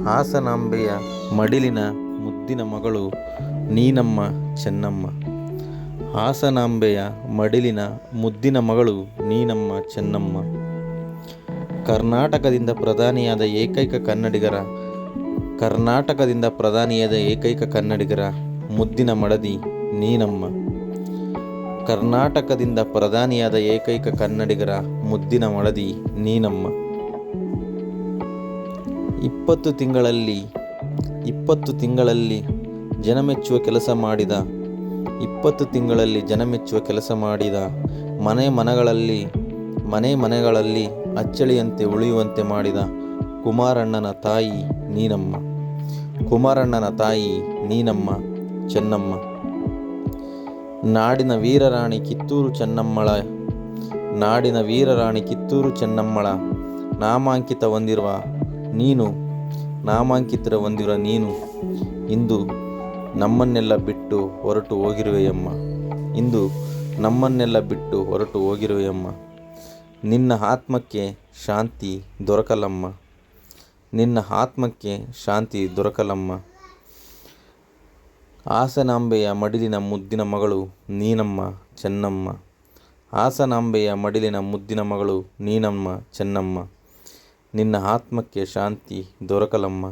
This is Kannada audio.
ಹಾಸನಾಂಬೆಯ ಮಡಿಲಿನ ಮುದ್ದಿನ ಮಗಳು ನೀನಮ್ಮ ಚೆನ್ನಮ್ಮ. ಹಾಸನಾಂಬೆಯ ಮಡಿಲಿನ ಮುದ್ದಿನ ಮಗಳು ನೀನಮ್ಮ ಚೆನ್ನಮ್ಮ. ಕರ್ನಾಟಕದಿಂದ ಪ್ರಧಾನಿಯಾದ ಏಕೈಕ ಕನ್ನಡಿಗರ ಮುದ್ದಿನ ಮಡದಿ ನೀನಮ್ಮ. ಕರ್ನಾಟಕದಿಂದ ಪ್ರಧಾನಿಯಾದ ಏಕೈಕ ಕನ್ನಡಿಗರ ಮುದ್ದಿನ ಮಡದಿ ನೀನಮ್ಮ. 20 ತಿಂಗಳಲ್ಲಿ ಜನಮೆಚ್ಚುವ ಕೆಲಸ ಮಾಡಿದ ಮನೆ ಮನೆಗಳಲ್ಲಿ ಅಚ್ಚಳಿಯಂತೆ ಉಳಿಯುವಂತೆ ಮಾಡಿದ ಕುಮಾರಣ್ಣನ ತಾಯಿ ನೀನಮ್ಮ ಚೆನ್ನಮ್ಮ. ನಾಡಿನ ವೀರರಾಣಿ ಕಿತ್ತೂರು ಚೆನ್ನಮ್ಮಳ ನಾಮಾಂಕಿತ ಹೊಂದಿರುವ ನೀನು ಇಂದು ನಮ್ಮನ್ನೆಲ್ಲ ಬಿಟ್ಟು ಹೊರಟು ಹೋಗಿರುವೆಯಮ್ಮ. ನಿನ್ನ ಆತ್ಮಕ್ಕೆ ಶಾಂತಿ ದೊರಕಲಮ್ಮ. ಹಾಸನಾಂಬೆಯ ಮಡಿಲಿನ ಮುದ್ದಿನ ಮಗಳು ನೀನಮ್ಮ ಚೆನ್ನಮ್ಮ. ಹಾಸನಾಂಬೆಯ ಮಡಿಲಿನ ಮುದ್ದಿನ ಮಗಳು ನೀನಮ್ಮ ಚೆನ್ನಮ್ಮ. ನಿನ್ನ ಆತ್ಮಕ್ಕೆ ಶಾಂತಿ ದೊರಕಲಮ್ಮ.